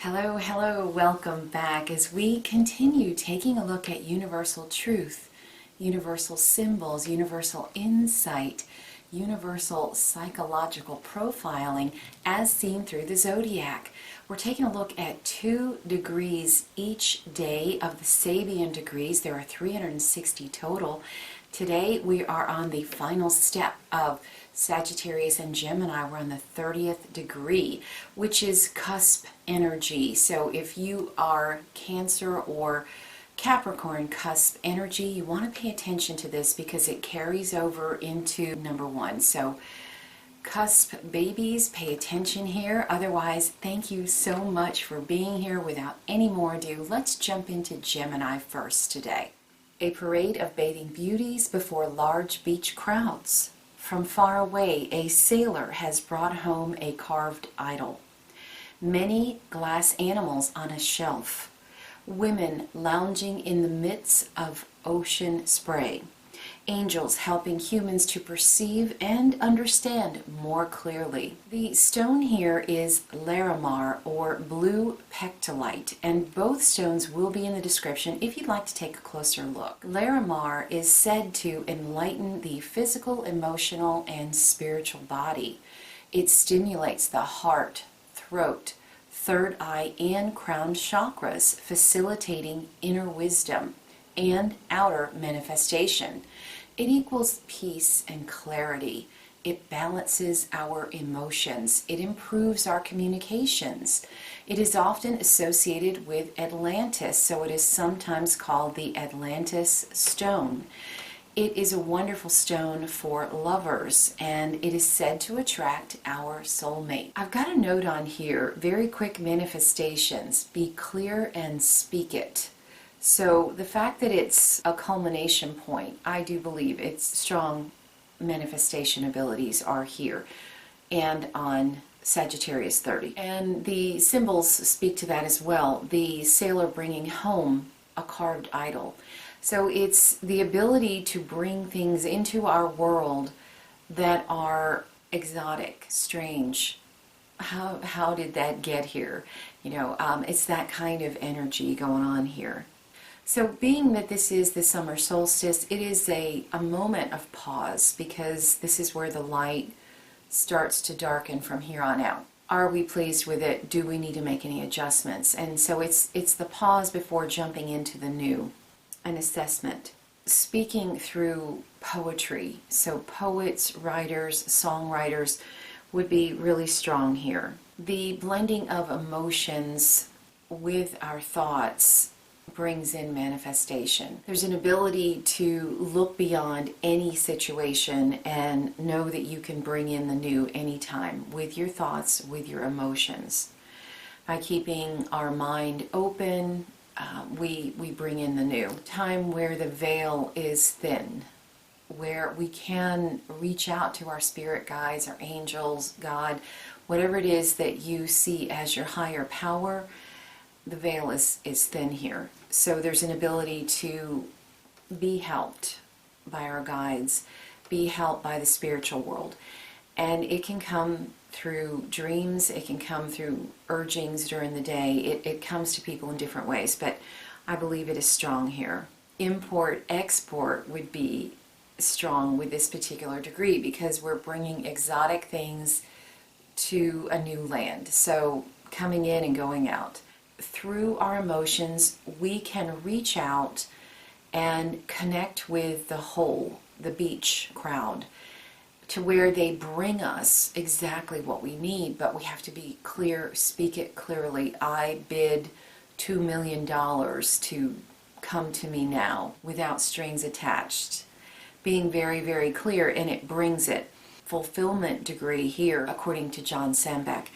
Hello, hello, welcome back as we continue taking a look at universal truth, universal symbols, universal insight, universal psychological profiling as seen through the zodiac. We're taking a look at 2 degrees each day of the Sabian degrees. There are 360 total. Today we are on the final step of Sagittarius and Gemini. We're on the 30th degree, which is Cusp Energy. So if you are Cancer or Capricorn Cusp Energy, you want to pay attention to this because it carries over into number 1. So Cusp babies, pay attention here. Otherwise, thank you so much for being here. Without any more ado, let's jump into Gemini first today. A parade of bathing beauties before large beach crowds. From far away, a sailor has brought home a carved idol. Many glass animals on a shelf. Women lounging in the midst of ocean spray. Angels helping humans to perceive and understand more clearly. The stone here is Larimar or Blue Pectolite, and both stones will be in the description if you'd like to take a closer look. Larimar is said to enlighten the physical, emotional, and spiritual body. It stimulates the heart, throat, third eye, and crown chakras, facilitating inner wisdom and outer manifestation. It equals peace and clarity. It balances our emotions. It improves our communications. It is often associated with Atlantis, so it is sometimes called the Atlantis stone. It is a wonderful stone for lovers, and it is said to attract our soulmate. I've got a note on here, very quick manifestations. Be clear and speak it. So the fact that it's a culmination point, I do believe its strong manifestation abilities are here and on Sagittarius 30. And the symbols speak to that as well. The sailor bringing home a carved idol. So it's the ability to bring things into our world that are exotic, strange. How did that get here? It's that kind of energy going on here. So being that this is the summer solstice, it is a moment of pause because this is where the light starts to darken from here on out. Are we pleased with it? Do we need to make any adjustments? And so it's the pause before jumping into the new, an assessment. Speaking through poetry, so poets, writers, songwriters would be really strong here. The blending of emotions with our thoughts brings in manifestation. There's an ability to look beyond any situation and know that you can bring in the new anytime with your thoughts, with your emotions. By keeping our mind open, we bring in the new. Time where the veil is thin, where we can reach out to our spirit guides, our angels, God, whatever it is that you see as your higher power. The veil is thin here. So there's an ability to be helped by our guides, be helped by the spiritual world. And it can come through dreams, it can come through urgings during the day. It comes to people in different ways, but I believe it is strong here. Import, export would be strong with this particular degree because we're bringing exotic things to a new land. So coming in and going out. Through our emotions, we can reach out and connect with the whole, the beach crowd, to where they bring us exactly what we need, but we have to be clear, speak it clearly. I bid $2 million to come to me now without strings attached. Being very, very clear, and it brings it. Fulfillment degree here, according to John Sandbach,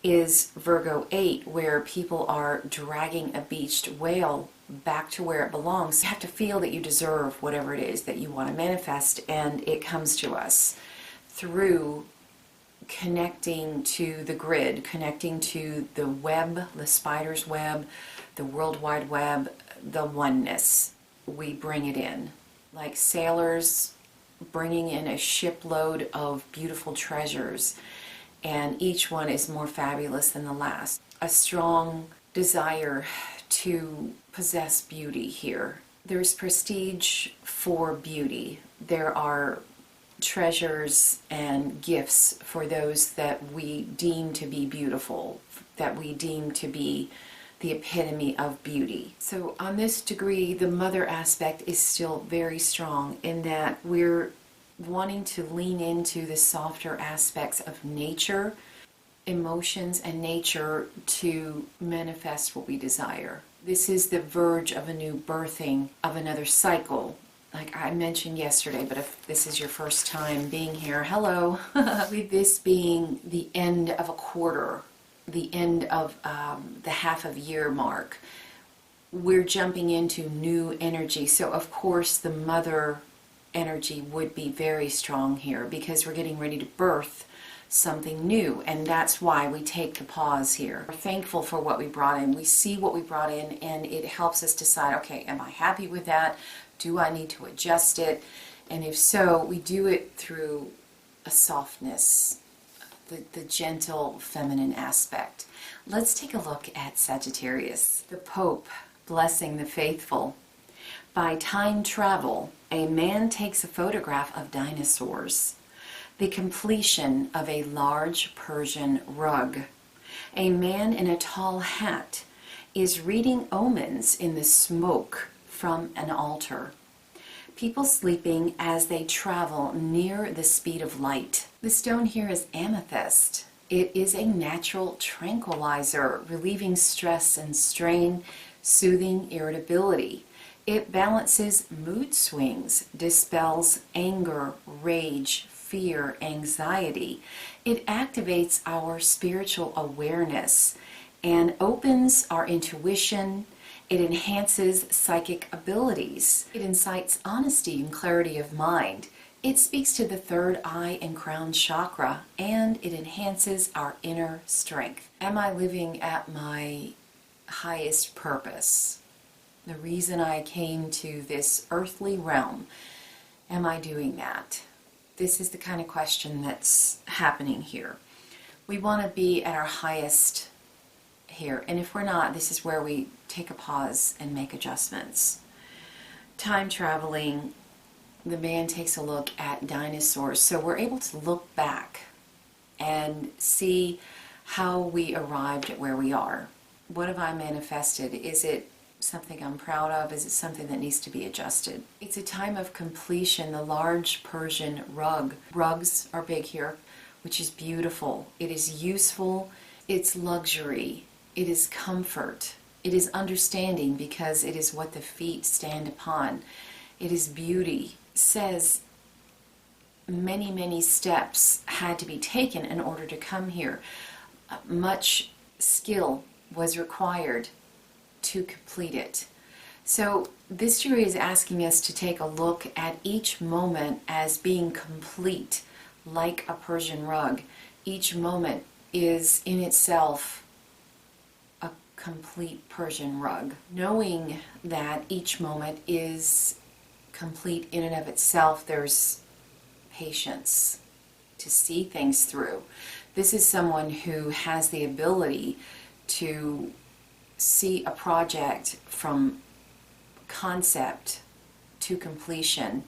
is Virgo 8, where people are dragging a beached whale back to where it belongs. You have to feel that you deserve whatever it is that you want to manifest, and it comes to us through connecting to the grid, connecting to the web, the spider's web, the World Wide Web, the oneness. We bring it in. Like sailors bringing in a shipload of beautiful treasures, and each one is more fabulous than the last. a strong desire to possess beauty here. There's prestige for beauty. There are treasures and gifts for those that we deem to be beautiful, that we deem to be the epitome of beauty. So on this degree, the mother aspect is still very strong in that we're wanting to lean into the softer aspects of nature, emotions, and nature to manifest what we desire. This is the verge of a new birthing of another cycle. Like I mentioned yesterday, but if this is your first time being here, hello. With this being the end of a quarter, the end of the half of year mark, we're jumping into new energy. So of course the mother energy would be very strong here because we're getting ready to birth something new, and that's why we take the pause here. We're thankful for what we brought in. We see what we brought in, and it helps us decide, okay, am I happy with that? Do I need to adjust it? And if so, we do it through a softness, the gentle feminine aspect. Let's take a look at Sagittarius. The Pope blessing the faithful. By time travel, a man takes a photograph of dinosaurs. The completion of a large Persian rug. A man in a tall hat is reading omens in the smoke from an altar. People sleeping as they travel near the speed of light. The stone here is amethyst. It is a natural tranquilizer, relieving stress and strain, soothing irritability. It balances mood swings, dispels anger, rage, fear, anxiety. It activates our spiritual awareness and opens our intuition. It enhances psychic abilities. It incites honesty and clarity of mind. It speaks to the third eye and crown chakra, and it enhances our inner strength. Am I living at my highest purpose? The reason I came to this earthly realm, am I doing that? This is the kind of question that's happening here. We want to be at our highest here, and if we're not, this is where we take a pause and make adjustments. Time traveling, the man takes a look at dinosaurs, so we're able to look back and see how we arrived at where we are. What have I manifested? Is it something I'm proud of? Is it something that needs to be adjusted? It's a time of completion. The large Persian rug. Rugs are big here, which is beautiful. It is useful. It's luxury. It is comfort. It is understanding because it is what the feet stand upon. It is beauty. It says many, many steps had to be taken in order to come here. Much skill was required to complete it. So this jury is asking us to take a look at each moment as being complete, like a Persian rug. Each moment is in itself a complete Persian rug. Knowing that each moment is complete in and of itself, there's patience to see things through. This is someone who has the ability to see a project from concept to completion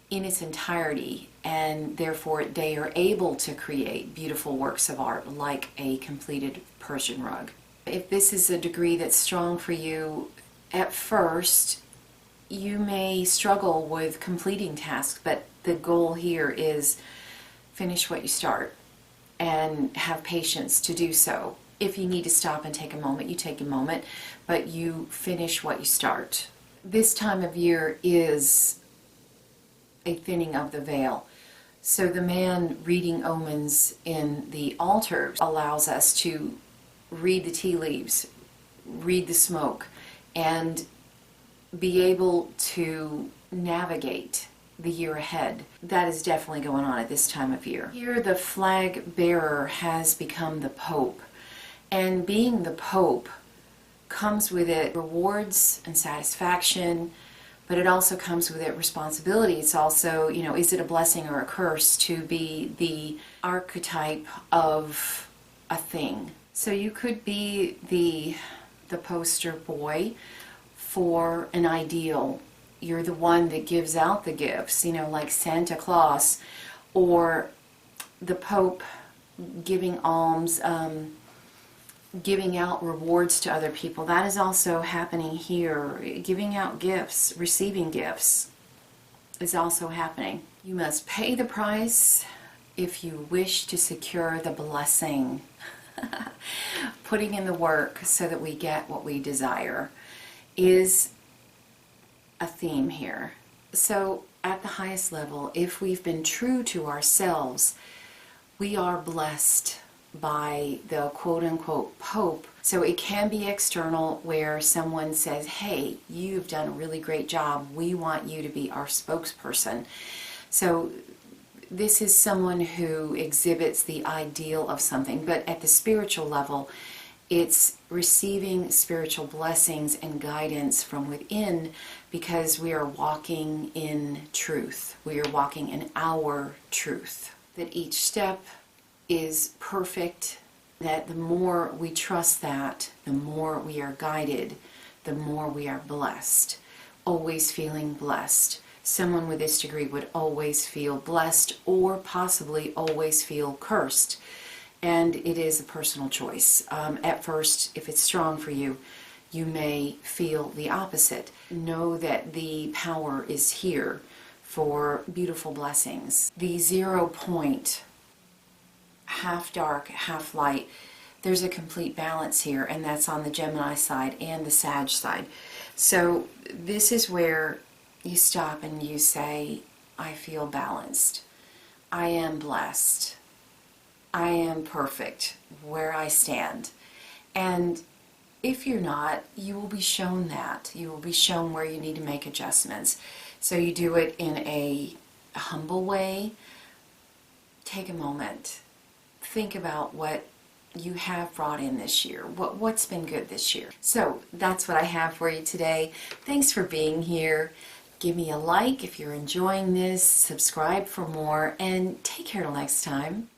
in its entirety, and therefore they are able to create beautiful works of art like a completed Persian rug. If this is a degree that's strong for you, at first you may struggle with completing tasks, but the goal here is finish what you start and have patience to do so. If you need to stop and take a moment, you take a moment, but you finish what you start. This time of year is a thinning of the veil. So the man reading omens in the altar allows us to read the tea leaves, read the smoke, and be able to navigate the year ahead. That is definitely going on at this time of year. Here the flag bearer has become the Pope. And being the Pope comes with it rewards and satisfaction, but it also comes with it responsibility. It's also, is it a blessing or a curse to be the archetype of a thing? So you could be the poster boy for an ideal. You're the one that gives out the gifts, like Santa Claus, or the Pope giving alms, giving out rewards to other people. That is also happening here. Giving out gifts, receiving gifts is also happening. You must pay the price if you wish to secure the blessing. Putting in the work so that we get what we desire is a theme here. So at the highest level, if we've been true to ourselves, we are blessed by the quote-unquote Pope. So it can be external, where someone says, hey, you've done a really great job, we want you to be our spokesperson. So this is someone who exhibits the ideal of something, but at the spiritual level, it's receiving spiritual blessings and guidance from within, because we are walking in truth. We are walking in our truth. That each step is perfect, that the more we trust that, the more we are guided, the more we are blessed. Always feeling blessed. Someone with this degree would always feel blessed, or possibly always feel cursed. And it is a personal choice. At first, if it's strong for you, you may feel the opposite. Know that the power is here for beautiful blessings. The 0 point, half dark, half light, there's a complete balance here, and that's on the Gemini side and the Sag side. So this is where you stop and you say, I feel balanced. I am blessed. I am perfect where I stand. And if you're not, you will be shown that. You will be shown where you need to make adjustments. So you do it in a humble way. Take a moment. Think about what you have brought in this year. What's been good this year? So that's what I have for you today. Thanks for being here. Give me a like if you're enjoying this. Subscribe for more. And take care till next time.